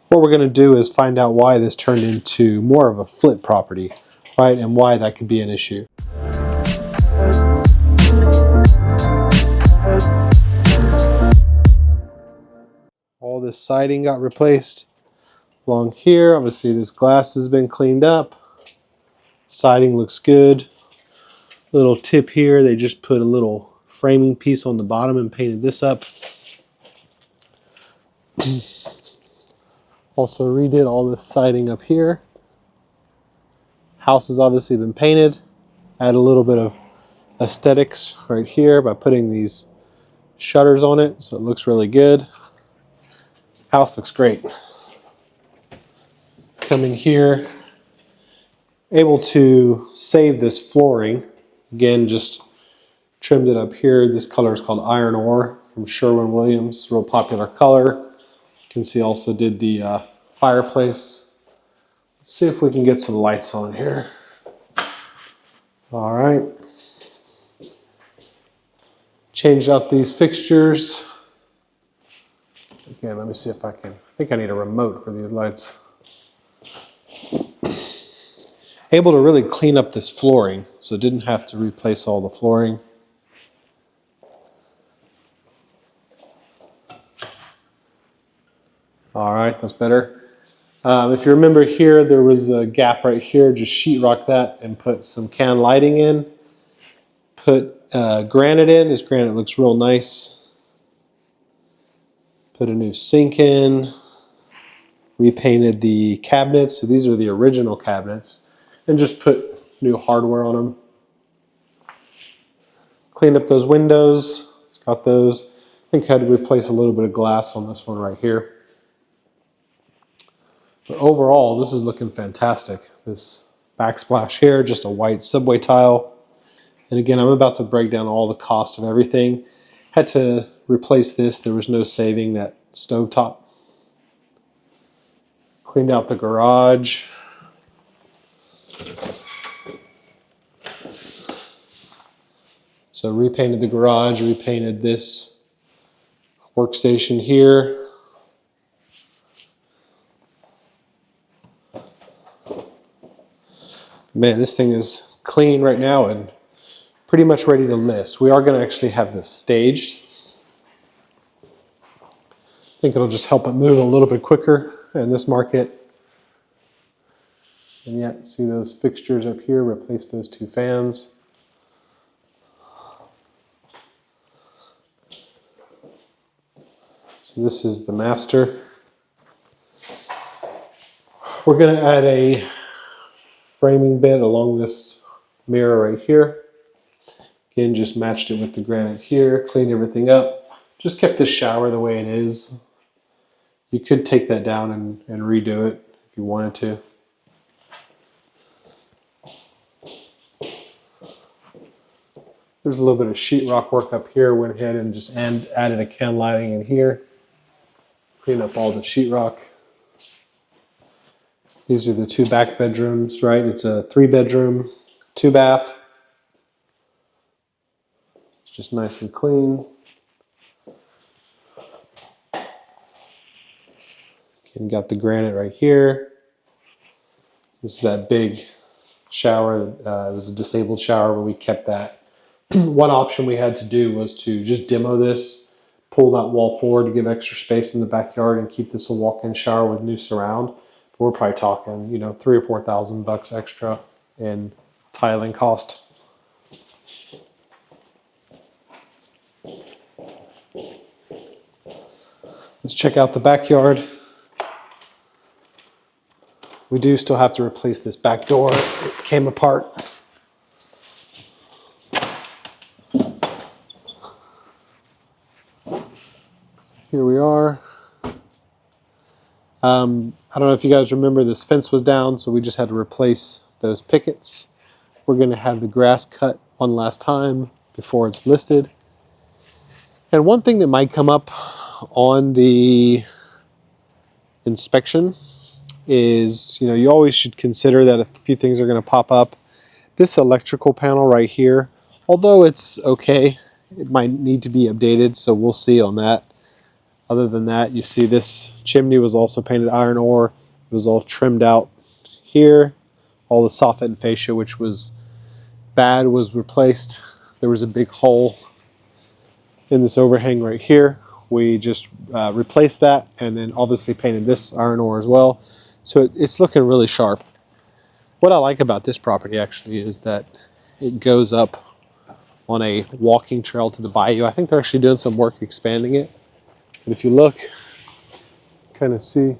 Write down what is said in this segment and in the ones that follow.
what we're going to do is find out why this turned into more of a flip property, right, and why that could be an issue. All this siding got replaced along here. Obviously this glass has been cleaned up. Siding looks good. Little tip here, they just put a little framing piece on the bottom and painted this up. Also redid all this siding up here. House has obviously been painted. Add a little bit of aesthetics right here by putting these shutters on it, so it looks really good. House looks great. Coming here, able to save this flooring. Again, just trimmed it up here. This color is called Iron Ore from Sherwin-Williams, real popular color. You can see also did the fireplace. Let's see if we can get some lights on here. All right. Changed out these fixtures. Again, let me see if I can. I think I need a remote for these lights. Able to really clean up this flooring, so didn't have to replace all the flooring. All right, that's better. If you remember here, there was a gap right here. Just sheetrock that and put some can lighting in. Put granite in. This granite looks real nice. Put a new sink in. Repainted the cabinets. So these are the original cabinets. And just put new hardware on them. Cleaned up those windows. Got those. I think I had to replace a little bit of glass on this one right here. But overall, this is looking fantastic. This backsplash here, just a white subway tile. And again, I'm about to break down all the cost of everything. Had to replace this. There was no saving that stovetop. Cleaned out the garage. So repainted the garage, repainted this workstation here. Man, this thing is clean right now and pretty much ready to list. We are going to actually have this staged. I think it'll just help it move a little bit quicker in this market. And yet, see those fixtures up here, replace those two fans. So this is the master. We're going to add a framing bit along this mirror right here. Again, just matched it with the granite here, cleaned everything up. Just kept this shower the way it is. You could take that down and redo it if you wanted to. There's a little bit of sheetrock work up here. Went ahead and just added a can lighting in here. Clean up all the sheetrock. These are the two back bedrooms, right? It's a 3-bedroom, 2-bath. It's just nice and clean. And got the granite right here. This is that big shower. It was a disabled shower, but we kept that. One option we had to do was to just demo this, pull that wall forward to give extra space in the backyard and keep this a walk-in shower with new surround. But we're probably talking, you know, $3,000 or $4,000 extra in tiling cost. Let's check out the backyard. We do still have to replace this back door. It came apart. Here we are. I don't know if you guys remember, this fence was down, so we just had to replace those pickets. We're going to have the grass cut one last time before it's listed. And one thing that might come up on the inspection is, you know, you always should consider that a few things are going to pop up. This electrical panel right here, although it's okay, it might need to be updated, so we'll see on that. Other than that, you see this chimney was also painted iron ore. It was all trimmed out here. All the soffit and fascia, which was bad, was replaced. There was a big hole in this overhang right here. We just replaced that and then obviously painted this iron ore as well. So it's looking really sharp. What I like about this property actually is that it goes up on a walking trail to the bayou. I think they're actually doing some work expanding it. But if you look, kind of see.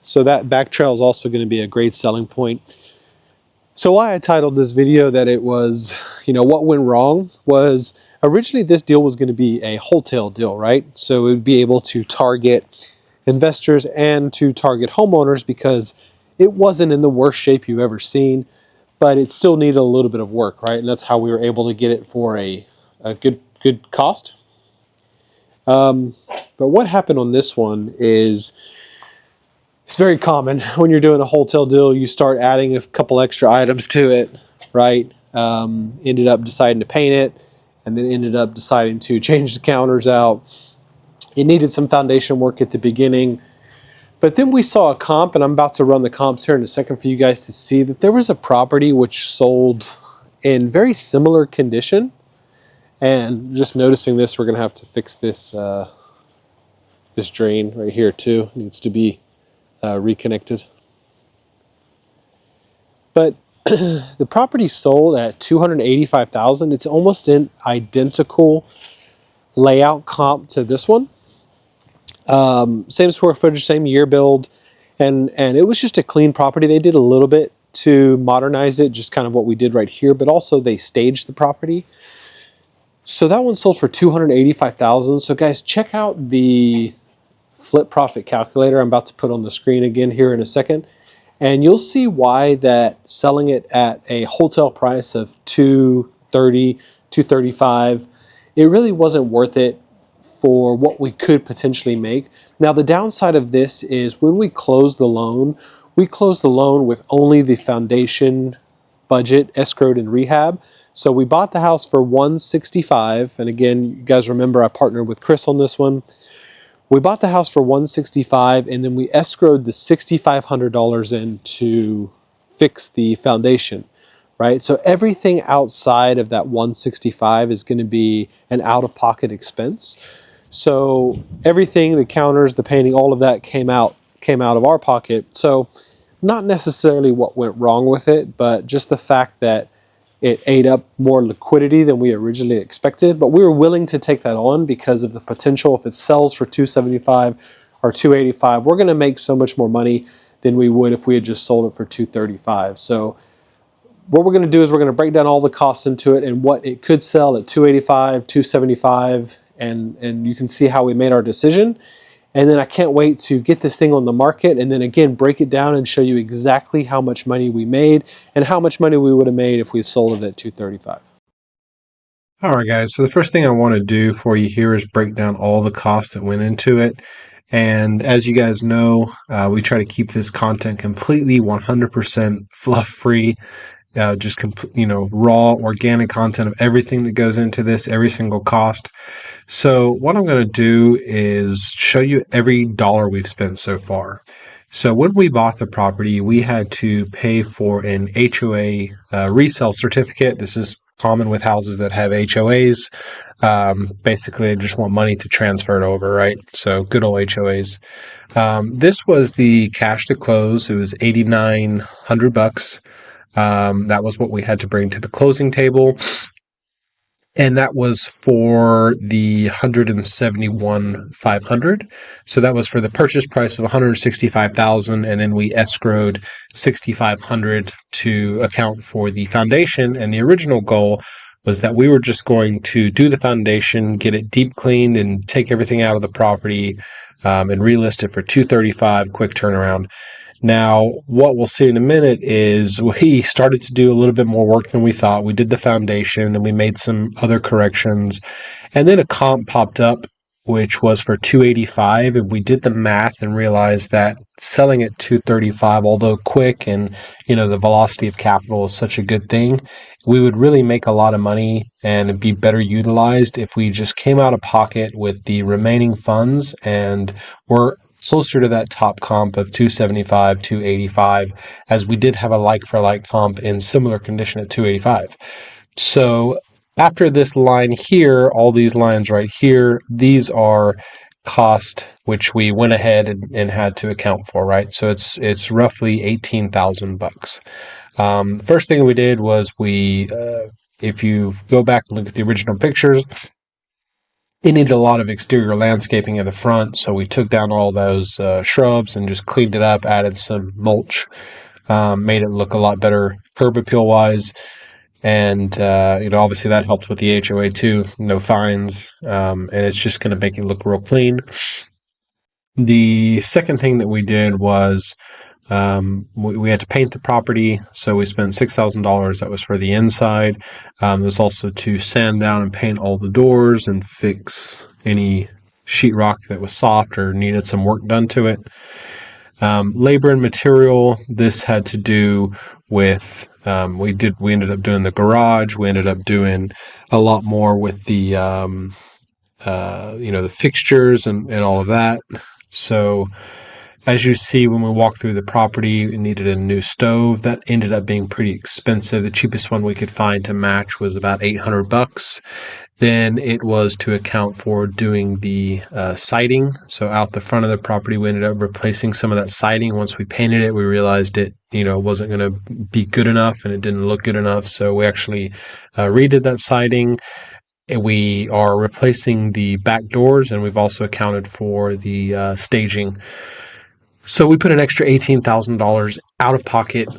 So that back trail is also going to be a great selling point. So why I titled this video that it was, what went wrong was originally this deal was going to be a wholetail deal, right? So it would be able to target investors and to target homeowners because it wasn't in the worst shape you've ever seen, but it still needed a little bit of work, right? And that's how we were able to get it for a good cost. But what happened on this one is it's very common when you're doing a wholesale deal, you start adding a couple extra items to it, right? Ended up deciding to paint it and then ended up deciding to change the counters out. It needed some foundation work at the beginning. But then we saw a comp, and I'm about to run the comps here in a second for you guys to see that there was a property which sold in very similar condition. And just noticing this, we're going to have to fix this this drain right here too. It needs to be reconnected. But the property sold at $285,000. It's almost an identical layout comp to this one. Same square footage, same year build, and it was just a clean property. They did a little bit to modernize it, just kind of what we did right here, but also they staged the property. So that one sold for $285,000. So guys, check out the flip profit calculator I'm about to put on the screen again here in a second, and you'll see why that selling it at a wholesale price of $230, $235, it really wasn't worth it for what we could potentially make. Now the downside of this is when we close the loan, we close the loan with only the foundation budget, escrowed, and rehab. So we bought the house for $165, and again, you guys remember I partnered with Chris on this one. We bought the house for $165, and then we escrowed the $6,500 in to fix the foundation, right? So everything outside of that $165 is going to be an out-of-pocket expense. So everything, the counters, the painting, all of that came out of our pocket. So not necessarily what went wrong with it, but just the fact that it ate up more liquidity than we originally expected, but we were willing to take that on because of the potential. If it sells for $275 or $285, we're going to make so much more money than we would if we had just sold it for $235. So what we're going to do is we're going to break down all the costs into it and what it could sell at $285, $275, and you can see how we made our decision. And then I can't wait to get this thing on the market and then again break it down and show you exactly how much money we made and how much money we would have made if we sold it at $235. All right, guys. So the first thing I want to do for you here is break down all the costs that went into it. And as you guys know, we try to keep this content completely 100% fluff-free. Just raw, organic content of everything that goes into this, every single cost. So what I'm going to do is show you every dollar we've spent so far. So when we bought the property, we had to pay for an HOA resale certificate. This is common with houses that have HOAs. Basically, I just want money to transfer it over, right? So good old HOAs. This was the cash to close. It was $8,900. That was what we had to bring to the closing table. And that was for the $171,500. So that was for the purchase price of $165,000, and then we escrowed $6,500 to account for the foundation. And the original goal was that we were just going to do the foundation, get it deep cleaned, and take everything out of the property and relist it for $235, quick turnaround. Now, what we'll see in a minute is we started to do a little bit more work than we thought. We did the foundation, then we made some other corrections, and then a comp popped up which was for 285, and we did the math and realized that selling at 235, although quick and the velocity of capital is such a good thing, we would really make a lot of money and it'd be better utilized if we just came out of pocket with the remaining funds and were closer to that top comp of 275, 285, as we did have a like for like comp in similar condition at 285. So after this line here, all these lines right here, these are cost which we went ahead and had to account for, right? So it's roughly $18,000. First thing we did was if you go back and look at the original pictures, it needed a lot of exterior landscaping in the front, so we took down all those shrubs and just cleaned it up, added some mulch, made it look a lot better curb appeal wise. And, obviously that helped with the HOA too. No fines. And it's just going to make it look real clean. The second thing that we did was we had to paint the property. So we spent $6,000. That was for the inside. It was also to sand down and paint all the doors and fix any sheetrock that was soft or needed some work done to it. Labor and material, this had to do with, we ended up doing the garage. We ended up doing a lot more with the, the fixtures and all of that. So as you see, when we walked through the property, we needed a new stove. That ended up being pretty expensive. The cheapest one we could find to match was about $800. Then it was to account for doing the siding. So out the front of the property, we ended up replacing some of that siding. Once we painted it, we realized it, wasn't going to be good enough and it didn't look good enough. So we actually redid that siding. We are replacing the back doors, and we've also accounted for the staging. So we put an extra $18,000 out of pocket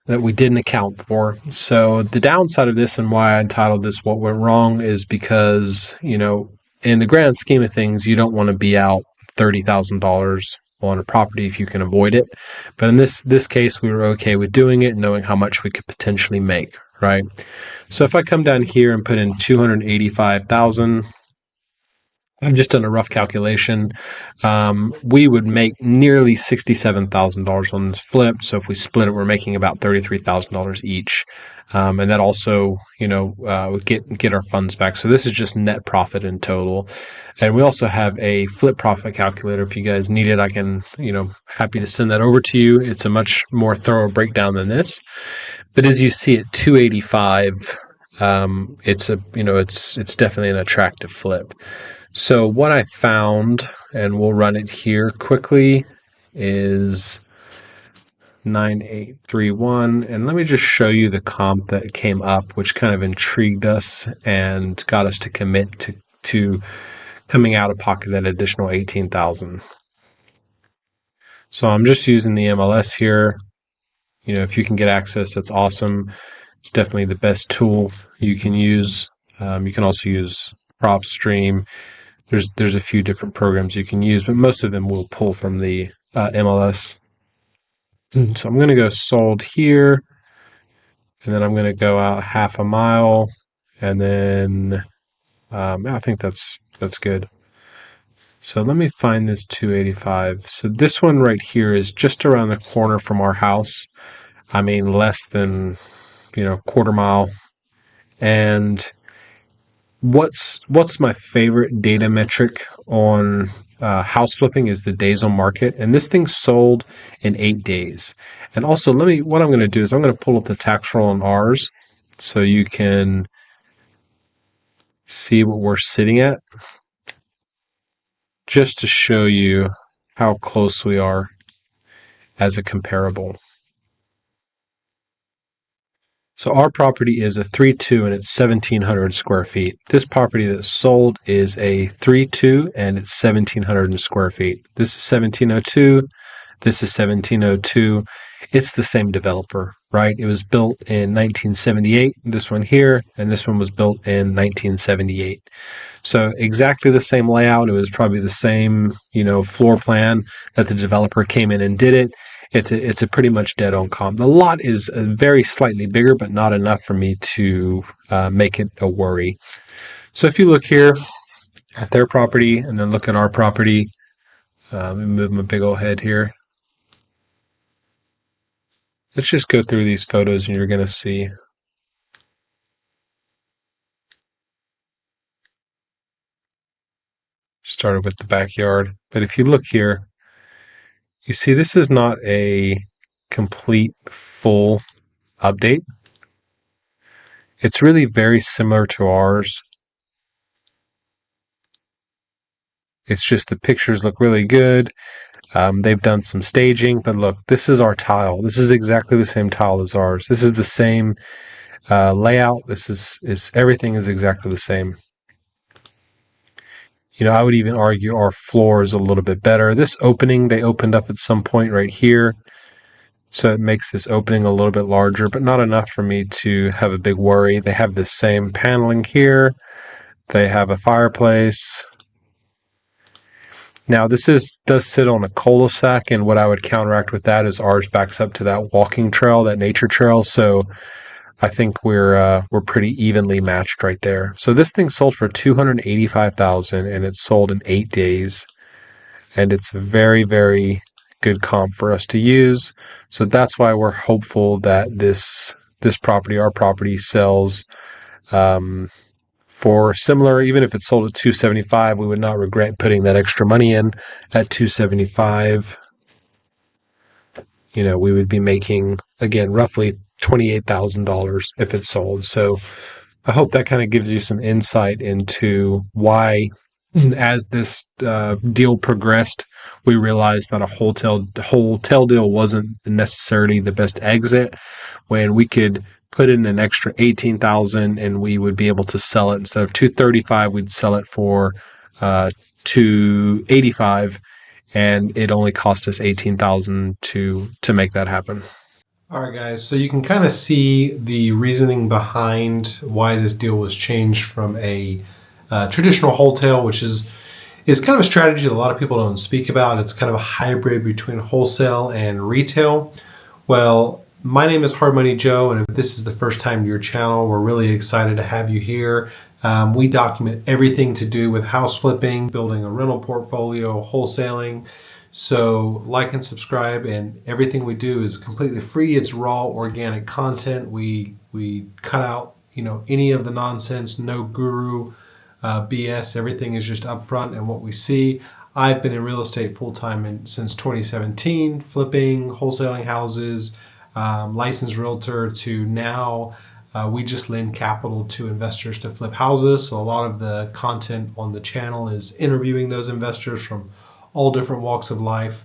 that we didn't account for. So the downside of this and why I entitled this What Went Wrong is because, in the grand scheme of things, you don't want to be out $30,000 on a property if you can avoid it. But in this case, we were okay with doing it, knowing how much we could potentially make, right? So if I come down here and put in $285,000, I've just done a rough calculation. We would make nearly $67,000 on this flip. So if we split it, we're making about $33,000 each. And that also, would get our funds back. So this is just net profit in total. And we also have a flip profit calculator. If you guys need it, I can, happy to send that over to you. It's a much more thorough breakdown than this. But as you see at 285, it's definitely an attractive flip. So what I found, and we'll run it here quickly, is 9831. And let me just show you the comp that came up, which kind of intrigued us and got us to commit to coming out of pocket that additional 18,000. So I'm just using the MLS here. If you can get access, that's awesome. It's definitely the best tool you can use. You can also use PropStream. There's a few different programs you can use, but most of them will pull from the MLS. So I'm going to go sold here, and then I'm going to go out half a mile, and then I think that's good. So let me find this 285. So this one right here is just around the corner from our house. I mean, less than quarter mile. And what's my favorite data metric on house flipping is the days on market, and this thing sold in 8 days. And also, what I'm going to do is I'm going to pull up the tax roll on ours so you can see what we're sitting at, just to show you how close we are as a comparable. So our property is a 3.2 and it's 1,700 square feet. This property that sold is a 3.2 and it's 1,700 square feet. This is 1,702. This is 1,702. It's the same developer, right? It was built in 1978, this one here, and this one was built in 1978. So exactly the same layout. It was probably the same, floor plan that the developer came in and did it. It's a pretty much dead on comp. The lot is very slightly bigger, but not enough for me to make it a worry. So if you look here at their property and then look at our property. Let me move my big old head here. Let's just go through these photos and you're going to see. Started with the backyard. But if you look here, you see this is not a complete full update. It's really very similar to ours. It's just the pictures look really good. They've done some staging, but look, this is our tile. This is exactly the same tile as ours. This is the same layout. This is everything is exactly the same. You know, I would even argue our floor is a little bit better. This opening, they opened up at some point right here. So it makes this opening a little bit larger, but not enough for me to have a big worry. They have the same paneling here. They have a fireplace. Now this does sit on a cul-de-sac, and what I would counteract with that is ours backs up to that walking trail, that nature trail. So I think we're pretty evenly matched right there. So this thing sold for $285,000, and it sold in 8 days, and it's very, very good comp for us to use. So that's why we're hopeful that this property, our property, sells for similar. Even if it sold at $275, we would not regret putting that extra money in at $275. You know, we would be making, again, roughly $28,000 if it sold. So I hope that kind of gives you some insight into why, as this deal progressed, we realized that a wholetail deal wasn't necessarily the best exit, when we could put in an extra $18,000 and we would be able to sell it. Instead of $235, we'd sell it for $285, and it only cost us $18,000 to make that happen. All right, guys, so you can kind of see the reasoning behind why this deal was changed from a traditional wholetail, which is kind of a strategy that a lot of people don't speak about. It's kind of a hybrid between wholesale and retail. Well, my name is Hard Money Joe, and if this is the first time to your channel, we're really excited to have you here. We document everything to do with house flipping, building a rental portfolio, wholesaling. So like and subscribe, and everything we do is completely free. It's raw, organic content. We cut out, you know, any of the nonsense, no guru BS. Everything is just upfront and what we see. I've been in real estate full-time since 2017, flipping, wholesaling houses, licensed realtor, to now we just lend capital to investors to flip houses. So a lot of the content on the channel is interviewing those investors from all different walks of life.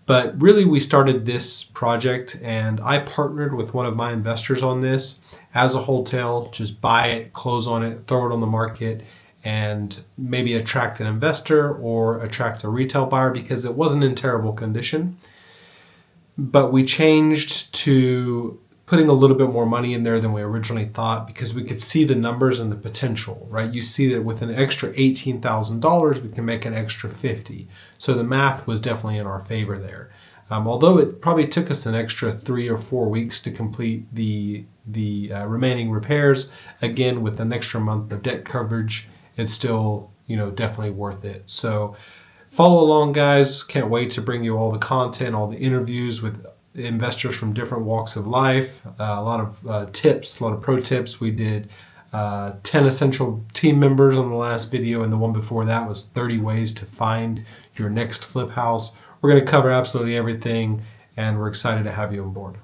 But really, we started this project and I partnered with one of my investors on this as a wholetail. Just buy it, close on it, throw it on the market, and maybe attract an investor or attract a retail buyer because it wasn't in terrible condition. But we changed to putting a little bit more money in there than we originally thought, because we could see the numbers and the potential, right? You see that with an extra $18,000, we can make an extra 50. So the math was definitely in our favor there. Although it probably took us an extra 3 or 4 weeks to complete the remaining repairs, again, with an extra month of debt coverage, it's still, you know, definitely worth it. So follow along, guys. Can't wait to bring you all the content, all the interviews with investors from different walks of life, a lot of tips, a lot of pro tips. We did 10 essential team members on the last video, and the one before that was 30 ways to find your next flip house. We're going to cover absolutely everything, and we're excited to have you on board.